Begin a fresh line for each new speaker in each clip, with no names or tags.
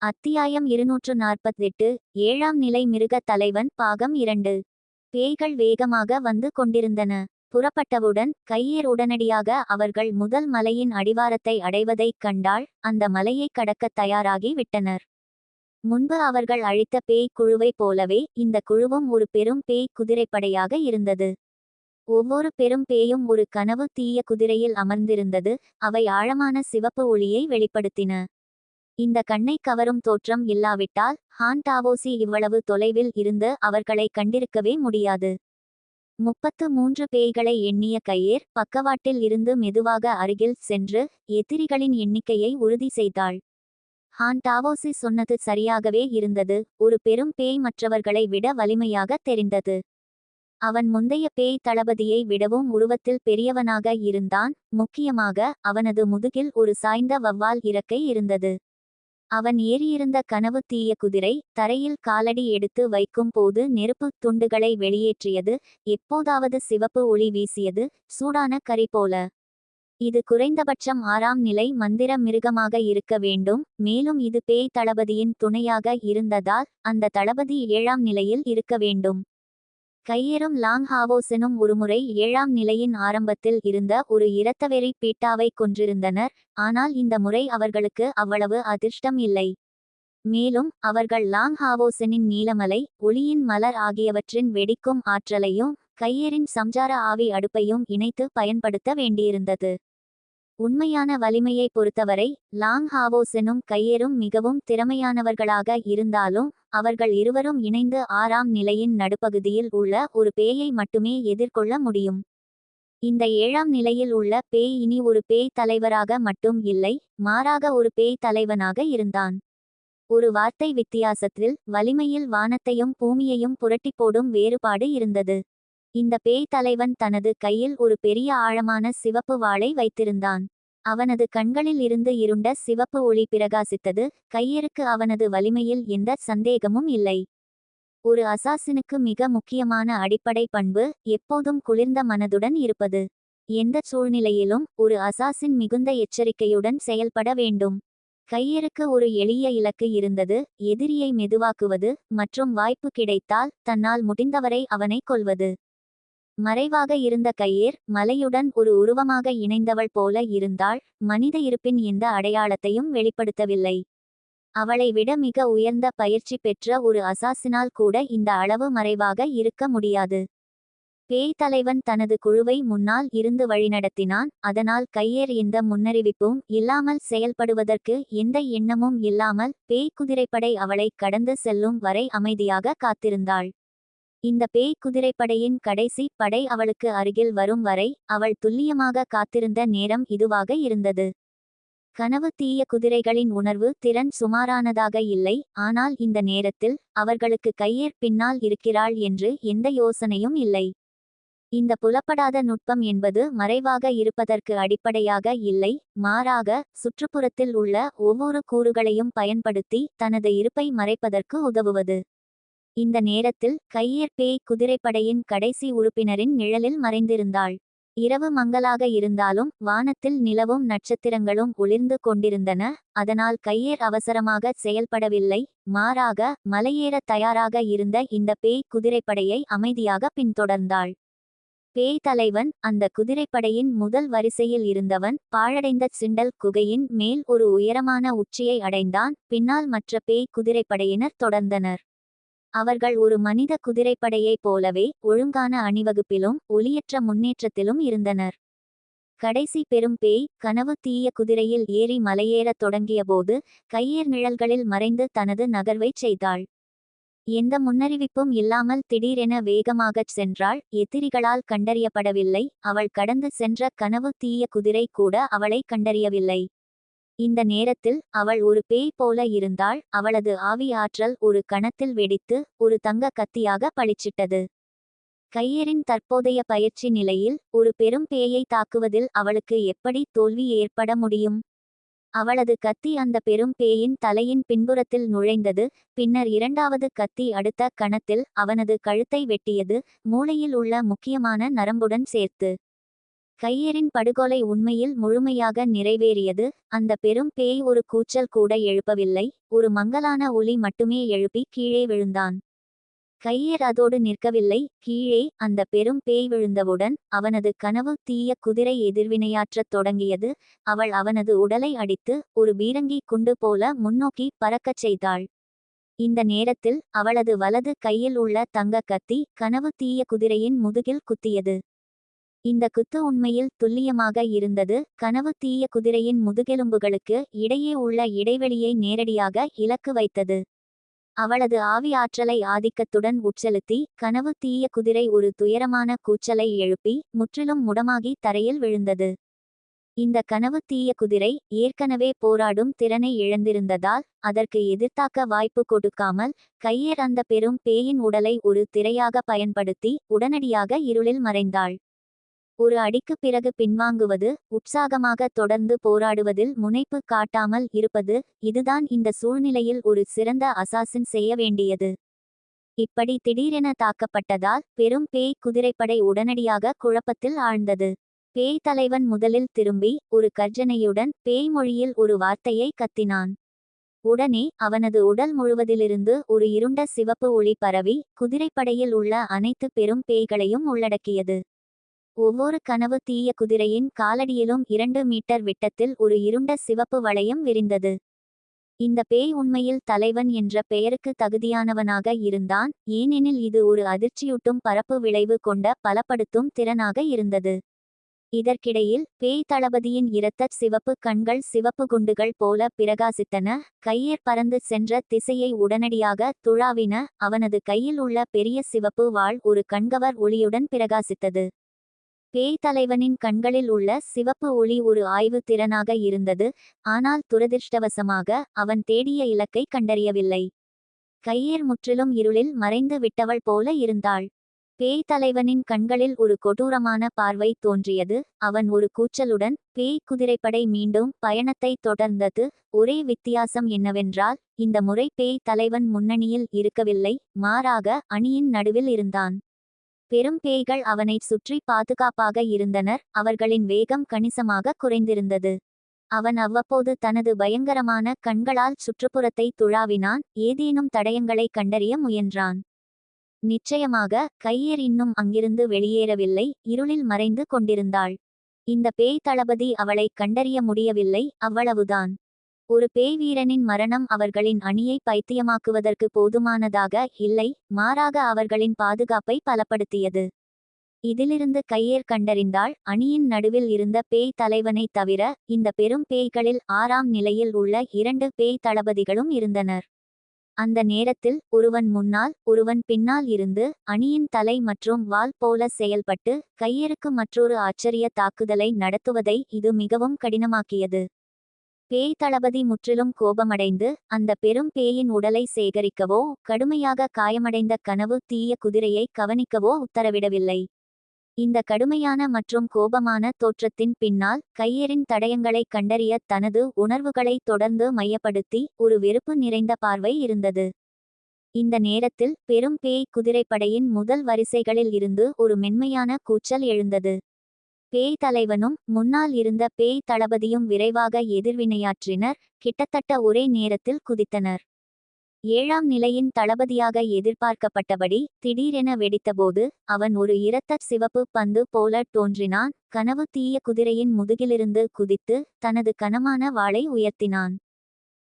அத்தியாயம் 248. ஏழாம் நிலை மிருக தலைவன் பாகம் 2. பேய்கள் வேகமாக வந்து கொண்டிருந்தன. புறப்பட்டவுடன் கையேர் உடனடியாக அவர்கள் முதல் மலையின் அடிவாரத்தை அடைவதைக் கண்டால் அந்த மலையை கடக்கத் தயாராகி விட்டனர். முன்பு அவர்கள் அழித்த பேய் குழுவைப் போலவே இந்த குழுவும் ஒரு பெரும் பேய் குதிரைப்படையாக இருந்தது. ஒவ்வொரு பெரும் பேயும் ஒரு கனவு தீய குதிரையில் அமர்ந்திருந்தது. அவை ஆழமான சிவப்பு ஒளியை வெளிப்படுத்தின. இந்த கண்ணை கவரும் தோற்றம் இல்லாவிட்டால் ஹான் டாவோசி இவ்வளவு தொலைவில் இருந்து அவர்களை கண்டிருக்கவே முடியாது. 33 பேய்களை எண்ணிய கையேர் பக்கவாட்டில் இருந்து மெதுவாக அருகில் சென்று எதிரிகளின் எண்ணிக்கையை உறுதி செய்தாள். ஹான் டாவோசி சொன்னது சரியாகவே இருந்தது. ஒரு பெரும் பேய் மற்றவர்களை விட வலிமையாக தெரிந்தது. அவன் முந்தைய பேய் தளபதியை விடவும் உருவத்தில் பெரியவனாக இருந்தான். முக்கியமாக அவனது முதுகில் ஒரு சாய்ந்த வவ்வால் இறக்கை இருந்தது. அவன் ஏறியிருந்த கனவு தீய குதிரை தரையில் காலடி எடுத்து வைக்கும் போது நெருப்பு துண்டுகளை வெளியேற்றியது. எப்போதாவது சிவப்பு ஒளி வீசியது, சூடான கரி போல. இது குறைந்தபட்சம் 6ஆம் நிலை மந்திர மிருகமாக இருக்க வேண்டும். மேலும் இது பேய் தளபதியின் துணையாக இருந்ததால் அந்த தளபதி 7ஆம் நிலையில் இருக்க வேண்டும். கையேரும் லாங் ஹாவோசனும் ஒருமுறை 7ஆம் நிலையின் ஆரம்பத்தில் இருந்த ஒரு இரத்தவெறி பீட்டாவை கொன்றிருந்தனர். ஆனால் இந்த முறை அவர்களுக்கு அவ்வளவு அதிர்ஷ்டம் இல்லை. மேலும் அவர்கள் லாங் ஹாவோசனின் நீலமலை ஒளியின் மலர் ஆகியவற்றின் வெடிக்கும் ஆற்றலையும் கையேரின் சம்சார ஆவி அடுப்பையும் இணைத்து பயன்படுத்த வேண்டியிருந்தது. உண்மையான வலிமையை பொறுத்தவரை லாங் ஹாவோசனும் கையேரும் மிகவும் திறமையானவர்களாக இருந்தாலும் அவர்கள் இருவரும் இணைந்து 6ஆம் நிலையின் நடுப்பகுதியில் உள்ள ஒரு பேயை மட்டுமே எதிர்கொள்ள முடியும். இந்த 7ஆம் நிலையில் உள்ள பேய் இனி ஒரு பேய் தலைவராக மட்டும் இல்லை, மாறாக ஒரு பேய் தலைவனாக இருந்தான். ஒரு வார்த்தை வித்தியாசத்தில் வலிமையில் வானத்தையும் பூமியையும் புரட்டி போடும் வேறுபாடு இருந்தது. இந்த பேய் தலைவன் தனது கையில் ஒரு பெரிய ஆழமான சிவப்பு வாளை வைத்திருந்தான். அவனது கண்களில் இருந்து இருண்ட சிவப்பு ஒளி பிரகாசித்தது. கையேருக்கு அவனது வலிமையில் எந்த சந்தேகமும் இல்லை. ஒரு அசாசினுக்கு மிக முக்கியமான அடிப்படை பண்பு எப்போதும் குளிர்ந்த மனதுடன் இருப்பது. எந்த சூழ்நிலையிலும் ஒரு அசாசின் மிகுந்த எச்சரிக்கையுடன் செயல்பட வேண்டும். கையேருக்கு ஒரு எளிய இலக்கு இருந்தது: எதிரியை மெதுவாக்குவது மற்றும் வாய்ப்பு கிடைத்தால் தன்னால் முடிந்தவரை அவனை கொல்வது. மறைவாக இருந்த கையேர் மலையுடன் ஒரு உருவமாக இணைந்தவள் போல இருந்தாள். மனித இருப்பின் எந்த அடையாளத்தையும் வெளிப்படுத்தவில்லை. அவளை விட மிக உயர்ந்த பயிற்சி பெற்ற ஒரு அசாசினால் கூட இந்த அளவு மறைவாக இருக்க முடியாது. பேய் தலைவன் தனது குழுவை முன்னால் இருந்து வழிநடத்தினான். அதனால் கையேர் எந்த முன்னறிவிப்பும் இல்லாமல் செயல்படுவதற்கு எந்த எண்ணமும் இல்லாமல் பேய் குதிரைப்படை அவளை கடந்து செல்லும் வரை அமைதியாக காத்திருந்தாள். இந்த பேய் குதிரைப்படையின் கடைசி படை அவளுக்கு அருகில் வரும் வரை அவள் துல்லியமாக காத்திருந்த நேரம் இதுவாக இருந்தது. கனவு தீய குதிரைகளின் உணர்வு திறன் சுமாரானதாக இல்லை. ஆனால் இந்த நேரத்தில் அவர்களுக்கு கையேர் பின்னால் இருக்கிறாள் என்று எந்த யோசனையும் இல்லை. இந்த புலப்படாத நுட்பம் என்பது மறைவாக இருப்பதற்கு அடிப்படையாக இல்லை, மாறாக சுற்றுப்புறத்தில் உள்ள ஒவ்வொரு கூறுகளையும் பயன்படுத்தி தனது இருப்பை மறைப்பதற்கு உதவுவது. இந்த நேரத்தில் கையேர் பேய் குதிரைப்படையின் கடைசி உறுப்பினரின் நிழலில் மறைந்திருந்தாள். இரவு மங்கலாக இருந்தாலும் வானத்தில் நிலவும் நட்சத்திரங்களும் ஒளிர்ந்து கொண்டிருந்தன. அதனால் கையேர் அவசரமாக செயல்படவில்லை, மாறாக மலையேற தயாராக இருந்த இந்த பேய் குதிரைப்படையை அமைதியாக பின்தொடர்ந்தாள். பேய் தலைவன் அந்த குதிரைப்படையின் முதல் வரிசையில் இருந்தவன் பாழடைந்த சிண்டல் குகையின் மேல் ஒரு உயரமான உச்சியை அடைந்தான். பின்னால் மற்ற பேய் குதிரைப்படையினர் தொடர்ந்தனர். அவர்கள் ஒரு மனித குதிரைப்படையைப் போலவே ஒழுங்கான அணிவகுப்பிலும் ஒளியற்ற முன்னேற்றத்திலும் இருந்தனர். கடைசி பெரும் பேய் கனவு தீய குதிரையில் ஏறி மலையேறத் தொடங்கியபோது கையேர் நிழல்களில் மறைந்து தனது நகர்வைச் செய்தாள். எந்த முன்னறிவிப்பும் இல்லாமல் திடீரென வேகமாகச் சென்றாள். எதிரிகளால் கண்டறியப்படவில்லை. அவள் கடந்து சென்ற கனவு தீய குதிரை கூட அவளை கண்டறியவில்லை. இந்த நேரத்தில் அவள் ஒரு பேய் போல இருந்தாள். அவளது ஆவி ஆற்றல் ஒரு கணத்தில் வெடித்து ஒரு தங்க கத்தியாக பளிச்சிட்டது. கையேரின் தற்போதைய பயிற்சி நிலையில் ஒரு பெரும் பேயை தாக்குவதில் அவளுக்கு எப்படி தோல்வி ஏற்பட முடியும்? அவளது கத்தி அந்த பெரும் பேயின் தலையின் பின்புறத்தில் நுழைந்தது. பின்னர் இரண்டாவது கத்தி அடுத்த கணத்தில் அவனது கழுத்தை வெட்டியது, மூளையில் உள்ள முக்கியமான நரம்புடன் சேர்த்து. கையரின் படுகொலை உண்மையில் முழுமையாக நிறைவேறியது. அந்த பெரும் பேய் ஒரு கூச்சல் கூட எழுப்பவில்லை, ஒரு மங்கலான ஒலி மட்டுமே எழுப்பி கீழே விழுந்தான். கையர் அதோடு நிற்கவில்லை. கீழே அந்த பெரும் பேய் விழுந்தவுடன் அவனது கனவு தீய குதிரை எதிர்வினையாற்றத் தொடங்கியது. அவள் அவனது உடலை அடித்து ஒரு பீரங்கி குண்டு போல முன்னோக்கி பறக்கச் செய்தாள். இந்த நேரத்தில் அவளது வலது கையில் உள்ள தங்க கத்தி கனவு தீய குதிரையின் முதுகில் குத்தியது. இந்த குத்து உண்மையில் துல்லியமாக இருந்தது. கனவு தீய குதிரையின் முதுகெலும்புகளுக்கு இடையே உள்ள இடைவெளியை நேரடியாக இலக்கு வைத்தது. அவளது ஆவி ஆற்றலை ஆதிக்கத்துடன் உட்செலுத்தி கனவு தீய குதிரை ஒரு துயரமான கூச்சலை எழுப்பி முற்றிலும் முடமாகி தரையில் விழுந்தது. இந்த கனவு தீய குதிரை ஏற்கனவே போராடும் திறனை இழந்திருந்ததால் அதற்கு எதிர்த்தாக்க வாய்ப்பு கொடுக்காமல் கையர் அந்த பெரும் பேயின் உடலை ஒரு திரையாக பயன்படுத்தி உடனடியாக இருளில் மறைந்தாள். ஒரு அடிக்கு பிறகு பின்வாங்குவது, உற்சாகமாக தொடர்ந்து போராடுவதில் முனைப்பு காட்டாமல் இருப்பது, இதுதான் இந்த சூழ்நிலையில் ஒரு சிறந்த அசாசின் செய்ய வேண்டியது. இப்படி திடீரென தாக்கப்பட்டதால் பெரும் பேய் குதிரைப்படை உடனடியாக குழப்பத்தில் ஆழ்ந்தது. பேய் தலைவன் முதலில் திரும்பி ஒரு கர்ஜனையுடன் பேய் மொழியில் ஒரு வார்த்தையை கத்தினான். உடனே அவனது உடல் முழுவதிலிருந்து ஒரு இருண்ட சிவப்பு ஒளி பரவி குதிரைப்படையில் உள்ள அனைத்து பெரும் பேய்களையும் உள்ளடக்கியது. ஒவ்வொரு கனவு தீய குதிரையின் காலடியிலும் 2 மீட்டர் விட்டத்தில் ஒரு இருண்ட சிவப்பு வளையம் விரிந்தது. இந்த பேய் உண்மையில் தலைவன் என்ற பெயருக்கு தகுதியானவனாக இருந்தான், ஏனெனில் இது ஒரு அதிர்ச்சியூட்டும் பரப்பு விளைவு கொண்ட பலப்படுத்தும் திறனாக இருந்தது. இதற்கிடையில் பேய் தளபதியின் இரத்தச் சிவப்பு கண்கள் சிவப்பு குண்டுகள் போல பிரகாசித்தன. கையர் பறந்து சென்ற திசையை உடனடியாக துழாவின. அவனது கையில் உள்ள பெரிய சிவப்பு வாள் ஒரு கண்கவர் ஒளியுடன் பிரகாசித்தது. பேய் தலைவனின் கண்களில் உள்ள சிவப்பு ஒளி ஒரு ஆய்வு திறனாக இருந்தது, ஆனால் துரதிர்ஷ்டவசமாக அவன் தேடிய இலக்கை கண்டறியவில்லை. கையர் முற்றிலும் இருளில் மறைந்து விட்டவள் போல இருந்தாள். பேய் தலைவனின் கண்களில் ஒரு கொடூரமான பார்வை தோன்றியது. அவன் ஒரு கூச்சலுடன் பேய் குதிரைப்படை மீண்டும் பயணத்தை தொடர்ந்தது. ஒரே வித்தியாசம் என்னவென்றால் இந்த முறை பேய் தலைவன் முன்னணியில் இருக்கவில்லை, மாறாக அணியின் நடுவில் இருந்தான். பெரும் பேய்கள் அவனை சுற்றி பாதுகாப்பாக இருந்தனர். அவர்களின் வேகம் கணிசமாக குறைந்திருந்தது. அவன் அவ்வப்போது தனது பயங்கரமான கண்களால் சுற்றுப்புறத்தை துழாவினான், ஏதேனும் தடயங்களை கண்டறிய முயன்றான். நிச்சயமாக கையர் இன்னும் அங்கிருந்து வெளியேறவில்லை, இருளில் மறைந்து கொண்டிருந்தாள். இந்த பேய் தளபதி அவளை கண்டறிய முடியவில்லை, அவ்வளவுதான். ஒரு பேய் வீரனின் மரணம் அவர்களின் அணியை பைத்தியமாக்குவதற்கு போதுமானதாக இல்லை, மாறாக அவர்களின் பாதுகாப்பை பலப்படுத்தியது. இதிலிருந்து கையேர் கண்டறிந்தாள், அணியின் நடுவில் இருந்த பேய் தலைவனை தவிர இந்த பெரும் பேய்களில் 6ஆம் நிலையில் உள்ள 2 பேய் தளபதிகளும் இருந்தனர். அந்த நேரத்தில் ஒருவன் முன்னால் ஒருவன் பின்னால் இருந்து அணியின் தலை மற்றும் வால் போல செயல்பட்டு கையருக்கு மற்றொரு ஆச்சரிய தாக்குதலை நடத்துவதை இது மிகவும் கடினமாக்கியது. பேய் தளபதி முற்றிலும் கோபமடைந்து அந்த பெரும் பேயின் உடலை சேகரிக்கவோ கடுமையாக காயமடைந்த கனவு தீய குதிரையை கவனிக்கவோ உத்தரவிடவில்லை. இந்த கடுமையான மற்றும் கோபமான தோற்றத்தின் பின்னால் கையரின் தடயங்களை கண்டறிய தனது உணர்வுகளை தொடர்ந்து மையப்படுத்தி ஒரு வெறுப்பு நிறைந்த பார்வை இருந்தது. இந்த நேரத்தில் பெரும் பேய் குதிரைப்படையின் முதல் வரிசைகளில் இருந்து ஒரு மென்மையான கூச்சல் எழுந்தது. பேய் தலைவனும் முன்னால் இருந்த பேய் தளபதியும் விரைவாக எதிர்வினையாற்றினர், கிட்டத்தட்ட ஒரே நேரத்தில் குதித்தனர். 7ஆம் நிலையின் தளபதியாக எதிர்பார்க்கப்பட்டபடி திடீரென வெடித்தபோது அவன் ஒரு இரத்தச் சிவப்பு பந்து போல தோன்றினான். கனவு தீய குதிரையின் முதுகிலிருந்து குதித்து தனது கனமான வாளை உயர்த்தினான்.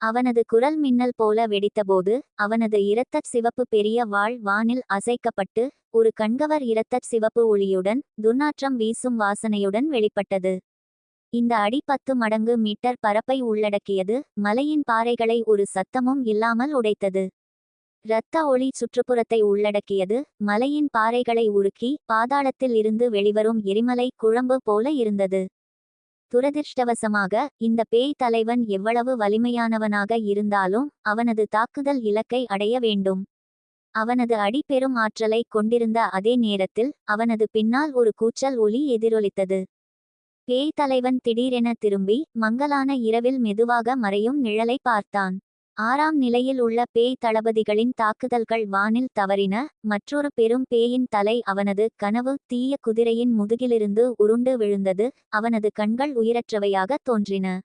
அவனது குரல் மின்னல் போல வெடித்தபோது அவனது இரத்தச் சிவப்பு பெரிய வாள் வானில் அசைக்கப்பட்டு ஒரு கண்கவர் இரத்தச் சிவப்பு ஒளியுடன் துர்நாற்றம் வீசும் வாசனையுடன் வெளிப்பட்டது. இந்த அடி 10 மடங்கு மீட்டர் பரப்பை உள்ளடக்கியது, மலையின் பாறைகளை ஒரு சத்தமும் இல்லாமல் உடைத்தது. இரத்த ஒளி சுற்றுப்புறத்தை உள்ளடக்கியது, மலையின் பாறைகளை உருக்கி பாதாளத்தில் இருந்து வெளிவரும் எரிமலை குழம்பு போல இருந்தது. துரதிர்ஷ்டவசமாக இந்த பேய் தலைவன் எவ்வளவு வலிமையானவனாக இருந்தாலும் அவனது தாக்குதல் இலக்கை அடைய வேண்டும். அவனது அடி பெரும் ஆற்றலை கொண்டிருந்த அதே நேரத்தில் அவனது பின்னால் ஒரு கூச்சல் ஒலி எதிரொலித்தது. பேய் தலைவன் திடீரென திரும்பி மங்கலான இரவில் மெதுவாக மறையும் நிழலை பார்த்தான். 6ஆம் நிலையில் உள்ள பேய் தளபதிகளின் தாக்குதல்கள் வானில் தவறின. மற்றொரு பெரும் பேயின் தலை அவனது கனவு தீய குதிரையின் முதுகிலிருந்து உருண்டு விழுந்தது. அவனது கண்கள் உயிரற்றவையாக தோன்றின.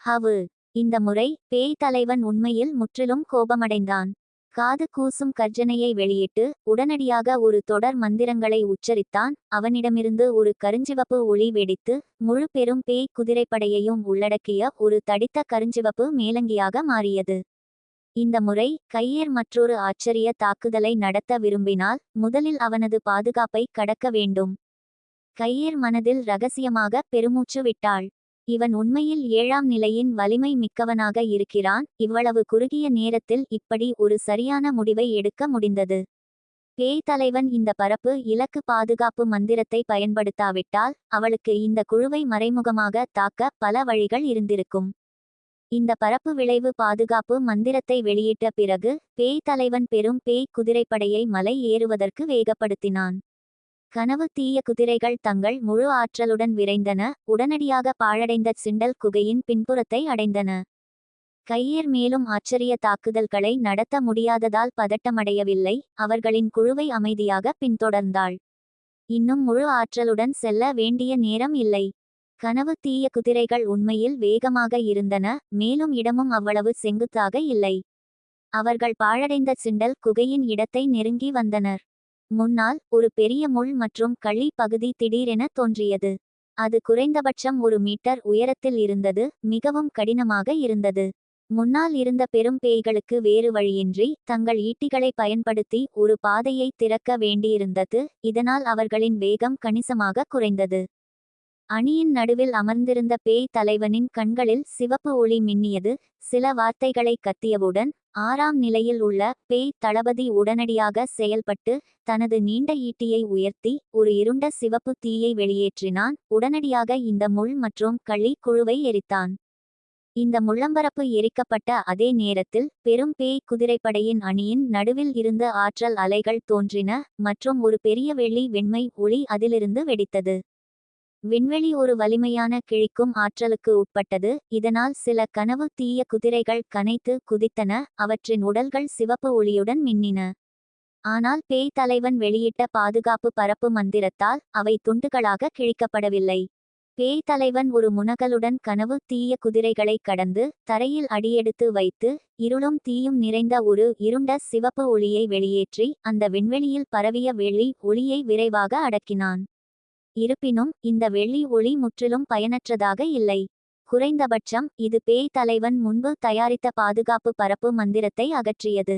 ஹவு. இந்த முறை பேய் தலைவன் உண்மையில் முற்றிலும் கோபமடைந்தான். காது கூசும் கர்ஜனையை வெளியிட்டு உடனடியாக ஒரு தொடர் மந்திரங்களை உச்சரித்தான். அவனிடமிருந்து ஒரு கருஞ்சிவப்பு ஒளி வெடித்து முழு பெரும் பேய் குதிரைப்படையையும் உள்ளடக்கிய ஒரு தடித்த கருஞ்சிவப்பு மேலங்கியாக மாறியது. இந்த முறை கையேர் மற்றொரு ஆச்சரிய தாக்குதலை நடத்த விரும்பினால் முதலில் அவனது பாதுகாப்பை கடக்க வேண்டும். கையேர் மனதில் ரகசியமாக பெருமூச்சு விட்டாள். இவன் உண்மையில் 7ஆம் நிலையின் வலிமை மிக்கவனாக இருக்கிறான். இவ்வளவு குறுகிய நேரத்தில் இப்படி ஒரு சரியான முடிவை எடுக்க முடிந்தது. பேய் தலைவன் இந்த பரப்பு இலக்கு பாதுகாப்பு மந்திரத்தை பயன்படுத்தாவிட்டால் அவளுக்கு இந்த குழுவை மறைமுகமாக தாக்க பல வழிகள் இருந்திருக்கும். இந்த பரப்பு விளைவு பாதுகாப்பு மந்திரத்தை வெளியிட்ட பிறகு பேய் தலைவன் பெரும் பேய் குதிரைப்படையை மலை ஏறுவதற்கு வேகப்படுத்தினான். கனவு தீய குதிரைகள் தங்கள் முழு ஆற்றலுடன் விரைந்தன. உடனடியாக பாழடைந்த சிண்டல் குகையின் பின்புறத்தை அடைந்தன. கையேர் மேலும் ஆச்சரிய தாக்குதல்களை நடத்த முடியாததால் பதட்டமடையவில்லை. அவர்களின் குழுவை அமைதியாக பின்தொடர்ந்தாள். இன்னும் முழு ஆற்றலுடன் செல்ல வேண்டிய நேரம் இல்லை. கனவு தீய குதிரைகள் உண்மையில் வேகமாக இருந்தன. மேலும் இடமும் அவ்வளவு செங்குத்தாக இல்லை. அவர்கள் பாழடைந்த சிண்டல் குகையின் இடத்தை நெருங்கி வந்தனர். முன்னால் ஒரு பெரிய முள் மற்றும் களி பகுதி திடீரென தோன்றியது. அது குறைந்தபட்சம் 1 மீட்டர் உயரத்தில் இருந்தது. மிகவும் கடினமாக இருந்தது. முன்னால் இருந்த பெரும் பேய்களுக்கு வேறு வழியின்றி தங்கள் ஈட்டிகளை பயன்படுத்தி ஒரு பாதையை திறக்க வேண்டியிருந்தது. இதனால் அவர்களின் வேகம் கணிசமாக குறைந்தது. அணியின் நடுவில் அமர்ந்திருந்த பேய் தலைவனின் கண்களில் சிவப்பு ஒளி மின்னியது. சில வார்த்தைகளை கத்தியவுடன் 6ஆம் நிலையில் உள்ள பேய் தளபதி உடனடியாக செயல்பட்டு தனது நீண்ட ஈட்டியை உயர்த்தி ஒரு இருண்ட சிவப்பு தீயை வெளியேற்றினான். உடனடியாக இந்த முள் மற்றும் களி குழுவை எரித்தான். இந்த முள்ளம்பரப்பு எரிக்கப்பட்ட அதே நேரத்தில் பெரும் பேய் குதிரைப்படையின் அணியின் நடுவில் இருந்து ஆற்றல் அலைகள் தோன்றின மற்றும் ஒரு பெரிய வெள்ளி வெண்மை ஒளி அதிலிருந்து வெடித்தது. விண்வெளி ஒரு வலிமையான கிழிக்கும் ஆற்றலுக்கு உட்பட்டது. இதனால் சில கனவு தீய குதிரைகள் கனைத்து குதித்தன. அவற்றின் உடல்கள் சிவப்பு ஒளியுடன் மின்னின. ஆனால் பேய் தலைவன் வெளியிட்ட பாதுகாப்பு பரப்பு மந்திரத்தால் அவை துண்டுகளாக கிழிக்கப்படவில்லை. பேய் தலைவன் ஒரு முனகலுடன் கனவு தீய குதிரைகளை கடந்து தரையில் அடியெடுத்து வைத்து இருளும் தீயும் நிறைந்த ஒரு இருண்ட சிவப்பு ஒளியை வெளியேற்றி அந்த விண்வெளியில் பரவிய வெள்ளி ஒளியை விரைவாக அடக்கினான். இருப்பினும் இந்த வெள்ளி ஒளி முற்றிலும் பயனற்றதாக இல்லை. குறைந்தபட்சம் இது பேய் தலைவன் முன்பு தயாரித்த பாதுகாப்பு பரப்பு மந்திரத்தை அகற்றியது.